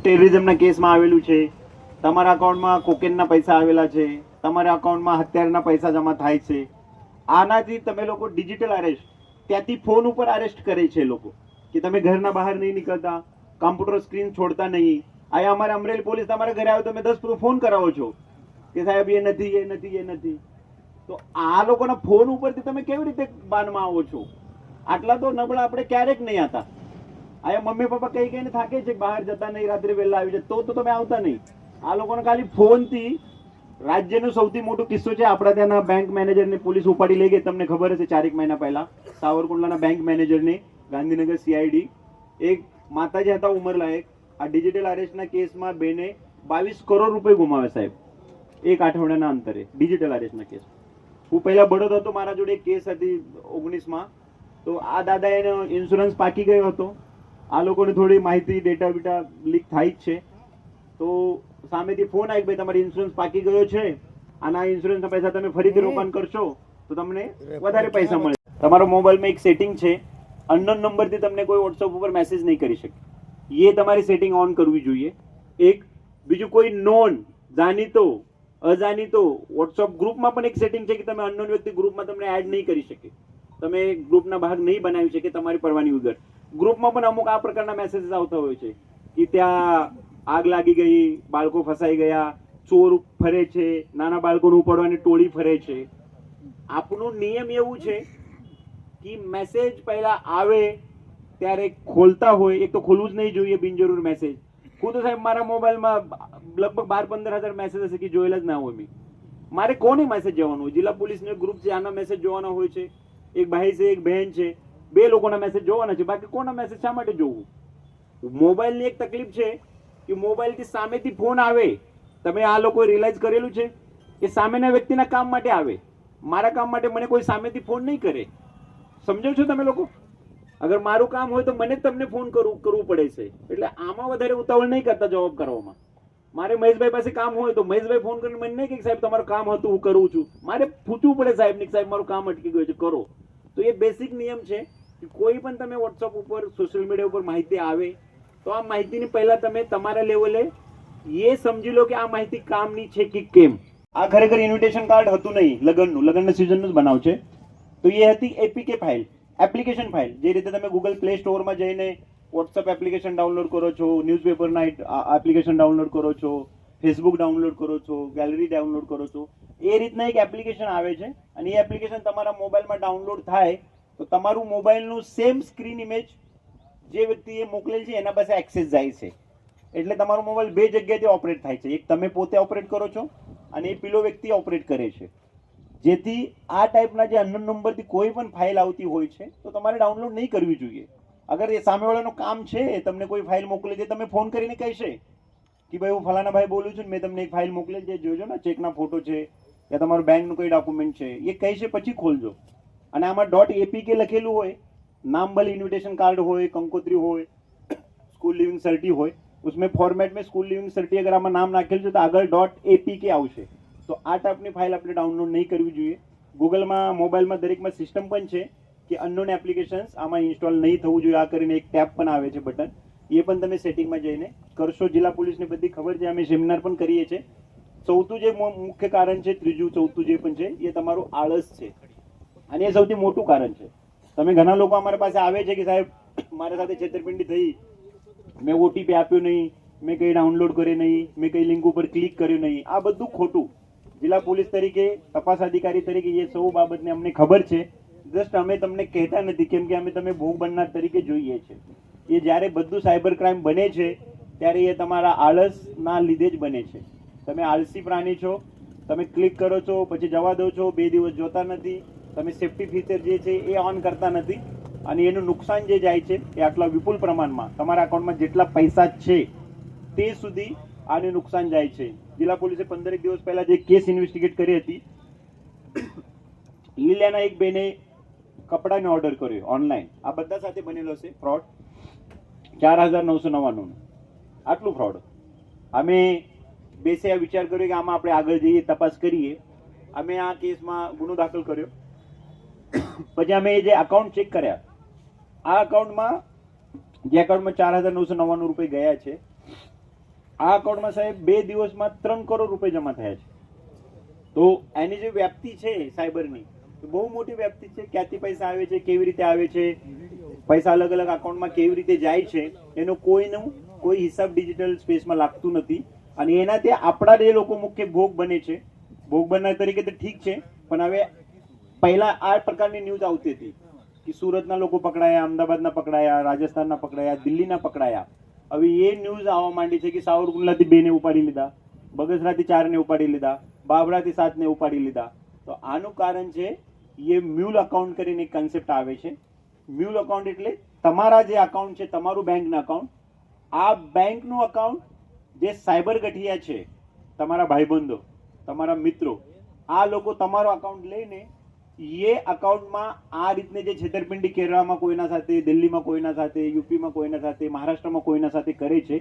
ટેરરિઝમના કેસમાં આવેલું છે, તમારા અકાઉન્ટમાં કોકેનના પૈસા આવેલા છે, તમારા અકાઉન્ટમાં હથિયારના પૈસા જમા થાય છે, આનાથી તમે લોકો ડિજિટલ અરેસ્ટ ત્યાંથી ફોન ઉપર અરેસ્ટ કરે છે લોકો કે તમે ઘરના બહાર નહીં નીકળતા, કમ્પ્યુટર સ્ક્રીન છોડતા નહીં. અહીંયા અમારે અમરેલી પોલીસ તમારા ઘરે આવે તો તમે 10 ફોન કરાવો છો કે સાહેબ એ નથી. તો આ લોકોના ફોન ઉપરથી તમે કેવી રીતે બાનમાં આવો છો? આટલા તો નબળા આપણે ક્યારેક નહીં હતા. અહીંયા મમ્મી પપ્પા કઈ કઈને થાકે છે, બહાર જતા નહીં, રાત્રે વહેલા આવી જાય તો તમે આવતા નહીં. આ લોકોને ખાલી ફોનથી રાજ્યનો સૌથી મોટો કિસ્સો છે. આપણા ત્યાંના બેંક મેનેજરને પોલીસ ઉપાડી લઈ ગઈ, તમને ખબર હશે. 4 મહિના પહેલા સાવરકુંડલાના બેંક મેનેજરને ગાંધીનગર CID, એક માતાજી હતા ઉંમરલાયક, આ ડિજિટલ અરેસ્ટના કેસમાં બેને 22 કરોડ રૂપિયા ગુમાવે સાહેબ, એક અઠવાડિયાના અંતરે ડિજિટલ અરેસ્ટના કેસ. હું પહેલા બળદ હતો, મારા જોડે એક કેસ હતી 19માં. તો આ દાદા એનો ઇન્સ્યોરન્સ પાકી ગયો હતો. આ લોકોને થોડી માહિતી ડેટા બીટા લીક થાય જ છે. તો સામેથી ફોન આવી, ભાઈ તમારી ઇન્સ્યોરન્સ પાકી ગયો છે, આના ઇન્સ્યોરન્સના પૈસા તમે ફરીથી રોકાણ કરશો તો તમને વધારે પૈસા મળે. તમારો મોબાઈલમાં એક સેટિંગ છે, અનનોન નંબરથી તમને કોઈ વોટ્સઅપ ઉપર મેસેજ નહીં કરી શકે. એ તમારી સેટિંગ ઓન કરવી જોઈએ. એક બીજું કોઈ નોન જાણીતો અજાણીતો વોટ્સઅપ ગ્રુપમાં પણ એક સેટિંગ છે કે તમે અનનોન વ્યક્તિ ગ્રુપમાં તમને એડ નહીં કરી શકે, તમે ગ્રુપના ભાગ નહીં બનાવી શકે તમારી પરવાની વગર. ગ્રુપમાં પણ અમુક આ પ્રકારના મેસેજીસ આવતા હોય છે કે ત્યાં આગ લાગી ગઈ, બાળકો ફસાઈ ગયા, ચોર ફરે છે, નાના બાળકોને ઉપાડવાની ટોળી ફરે છે. આપણું નિયમ એવું છે કે મેસેજ પહેલા આવે ત્યારે ખોલતા હોય, એક તો ખોલવું જ નહીં જોઈએ બિનજરૂર મેસેજ. હું તો સાહેબ મારા મોબાઈલમાં લગભગ 12-15 હજાર મેસેજ હશે કે જોયેલા જ ના હોય મેં. મારે કોને મેસેજ જવાનો હોય? જિલ્લા પોલીસનો ગ્રુપ છે, આના મેસેજ જોવાના હોય છે. એક ભાઈ છે, એક બહેન છે, 2 લોકોના મેસેજ જોવાના છે, બાકી કોના મેસેજ શા માટે જોવું? મોબાઈલની એક તકલીફ છે કે મોબાઈલથી સામેથી ફોન આવે, તમે આ લોકોએ રિયલાઇઝ કરેલું છે કે સામેના વ્યક્તિના કામ માટે આવે, મારા કામ માટે મને કોઈ સામેથી ફોન નહીં કરે. સમજો છો તમે લોકો? અગર મારું કામ હોય તો મને જ તમને ફોન કરવું પડે છે. એટલે આમાં વધારે ઉતાવળ નહીં કરતા જવાબ કરવામાં. મારે મહેશભાઈ પાસે કામ હોય તો મહેશભાઈ ફોન કરીને મને નહીં કે સાહેબ તમારું કામ હતું, હું કરું છું. મારે પૂછવું પડે સાહેબ ને, સાહેબ મારું કામ અટકી ગયું છે, કરો. તો એ બેસિક નિયમ છે કે કોઈ પણ તમે વોટ્સઅપ ઉપર, સોશિયલ મીડિયા ઉપર માહિતી આવે તો આ માહિતીની પહેલા તમે તમારા લેવલે એ સમજી લો કે આ માહિતી કામની છે કે કેમ. આ ખરેખર ઇન્વિટેશન કાર્ડ હતું નહીં, લગ્નના સિઝનનું જ બનાવ છે. તો એ હતી APK ફાઇલ, એપ્લિકેશન ફાઇલ. જે રીતે તમે ગૂગલ પ્લે સ્ટોરમાં જઈને વોટ્સઅપ એપ્લિકેશન ડાઉનલોડ કરો છો, ન્યૂઝપેપરના એપ્લિકેશન ડાઉનલોડ કરો છો, ફેસબુક ડાઉનલોડ કરો છો, ગેલેરી ડાઉનલોડ કરો છો, એ રીતના એક એપ્લિકેશન આવે છે. અને એ એપ્લિકેશન તમારા મોબાઈલમાં ડાઉનલોડ થાય તો તમારું મોબાઈલનું સેમ સ્ક્રીન ઇમેજ જે વ્યક્તિએ મોકલેલ છે એના પાસે એક્સેસ જાય છે. એટલે તમારો મોબાઈલ 2 જગ્યાએથી ઓપરેટ થાય છે. એક તમે પોતે ઓપરેટ કરો છો અને એ પેલો વ્યક્તિ ઓપરેટ કરે છે. જેથી આ ટાઈપના જે અનનોન નંબરથી કોઈ પણ ફાઇલ આવતી હોય છે તો તમારે ડાઉનલોડ નહીં કરવી જોઈએ. અગર એ સામેવાળાનું કામ છે, તમને કોઈ ફાઇલ મોકલે છે, તમે ફોન કરીને કહેશે કે ભાઈ હું ફલાણા ભાઈ બોલું છું, મેં તમને એક ફાઇલ મોકલેલ છે, જોજો ને, ચેકના ફોટો છે યા તમારું બેંકનું કોઈ ડોક્યુમેન્ટ છે, એ કહેશે પછી ખોલજો. અને આમાં .apk લખેલું હોય, नाम भले इन्विटेशन कार्ड हो, कंकोत्री हो, स्कूल लिविंग सर्टी हो, उसमें फॉर्मेट में स्कूल लिविंग सर्टी अगर आमा नाम नाखेल छे तो आगळ .apk आवशे. तो आ टाइपनी फाइल આપણે ડાઉનલોડ નહીં કરવી જોઈએ. ગૂગલમાં, મોબાઈલમાં દરેકમાં સિસ્ટમ પણ છે કે અનનોન એપ્લિકેશન્સ આમાં ઇન્સ્ટોલ નહીં થવું જોઈએ. આ કરીને એક ટેબ પણ આવે છે, બટન, એ પણ તમે સેટિંગમાં જઈને કરશો. જિલ્લા પોલીસને બધી ખબર છે, અમે સેમિનાર પણ કરીએ છીએ. ચોથું જે મુખ્ય કારણ છે, ત્રીજું ચોથું જે પણ છે, એ તમારું આળસ છે અને એ સૌથી મોટું કારણ છે. તમે ઘણા લોકો અમારા પાસે આવે છે કે સાહેબ મારા સાથે છેતરપિંડી થઈ, મેં OTP આપ્યો નહીં, મેં કંઈ ડાઉનલોડ કર્યું નહીં, મેં કંઈ લિંક ઉપર ક્લિક કર્યું નહીં. આ બધું ખોટું. જિલ્લા પોલીસ તરીકે, તપાસ અધિકારી તરીકે એ સૌ બાબતને અમને ખબર છે. જસ્ટ અમે તમને કહેતા નથી, કેમ કે અમે તમે ભોગ બનનાર તરીકે જોઈએ છે. એ જ્યારે બધું સાયબર ક્રાઇમ બને છે ત્યારે એ તમારા આળસના લીધે જ બને છે. તમે આળસી પ્રાણી છો, તમે ક્લિક કરો છો પછી જવા દો છો, 2 દિવસ જોતા નથી, તમે સેફ્ટી ફીચર જે છે એ ઓન કરતા નથી અને એનું નુકસાન જે જાય છે એ આટલા વિપુલ પ્રમાણમાં તમારા અકાઉન્ટમાં જેટલા પૈસા છે તે સુધી આને નુકસાન જાય છે. જિલ્લા પોલીસે 15 દિવસ પહેલા જે કેસ ઇન્વેસ્ટિગેટ કરી હતી, લીલિયાના એક બેને કપડાનો ઓર્ડર કર્યો ઓનલાઈન. આ બધા સાથે બનેલો છે ફ્રોડ, 4999. આટલું ફ્રોડ. અમે બેસે વિચાર કર્યો કે આમાં આપણે આગળ જઈએ, તપાસ કરીએ. અમે આ કેસમાં ગુનો દાખલ કર્યો. પછી અમે જે અકાઉન્ટ ચેક કર્યા, આ અકાઉન્ટમાં જે અકાઉન્ટમાં 4999 રૂપિયા ગયા છે આ અકાઉન્ટમાં સાહેબ 2 દિવસમાં 3 કરોડ રૂપિયા જમા થયા છે. તો એની જે વ્યાપ્તિ છે સાયબરની, તો બહુ મોટી વ્યાપ્તિ છે. ક્યાંથી પૈસા આવે છે, કેવી રીતે આવે છે, પૈસા અલગ અલગ અકાઉન્ટમાં કેવી રીતે જાય છે, એનો કોઈ હિસાબ ડિજિટલ સ્પેસમાં લાગતું નથી. અને એનાથી આપણા જે લોકો મુખ્ય ભોગ બને છે, ભોગ બનનાર તરીકે તો ઠીક છે, પણ હવે પહેલા આ પ્રકારની ન્યૂઝ આવતી હતી કે સુરતના લોકો પકડાયા, અમદાવાદના પકડાયા, રાજસ્થાનના પકડાયા, દિલ્હીના પકડાયા. હવે એ ન્યૂઝ આવવા માંડી છે કે સાવરકુંડલાથી 2 ને ઉપાડી લીધા, બગસરાથી 4 ને ઉપાડી લીધા, બાબરાથી 7 ને ઉપાડી લીધા. તો આનું કારણ છે એ મ્યુલ અકાઉન્ટ કરીને એક કન્સેપ્ટ આવે છે. મ્યુલ અકાઉન્ટ એટલે તમારા જે અકાઉન્ટ છે, તમારું બેંકના અકાઉન્ટ, આ બેંકનું અકાઉન્ટ જે સાયબર ગઠિયા છે, તમારા ભાઈબંધો, તમારા મિત્રો, આ લોકો તમારો અકાઉન્ટ લઈને એ અકાઉન્ટમાં આ રીતને જે છેતરપિંડી કેરળમાં કોઈના સાથે, દિલ્હીમાં કોઈના સાથે, યુપીમાં કોઈના સાથે, મહારાષ્ટ્રમાં કોઈના સાથે કરે છે,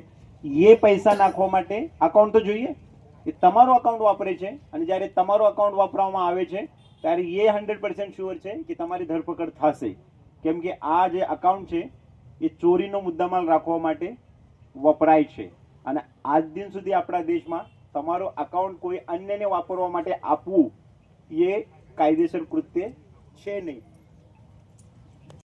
એ પૈસા નાખવા માટે અકાઉન્ટ તો જોઈએ. એ તમારો અકાઉન્ટ વાપરે છે. અને જ્યારે તમારો અકાઉન્ટ વાપરવામાં આવે છે ત્યારે એ 100% શ્યોર છે કે તમારી ધરપકડ થશે. કેમ કે આ જે અકાઉન્ટ છે એ ચોરીનો મુદ્દામાલ રાખવા માટે વપરાય છે. અને આજ દિન સુધી આપણા દેશમાં તમારો અકાઉન્ટ કોઈ અન્યને વાપરવા માટે આપવું એ કાયદેસર કૃત્ય છે નહીં.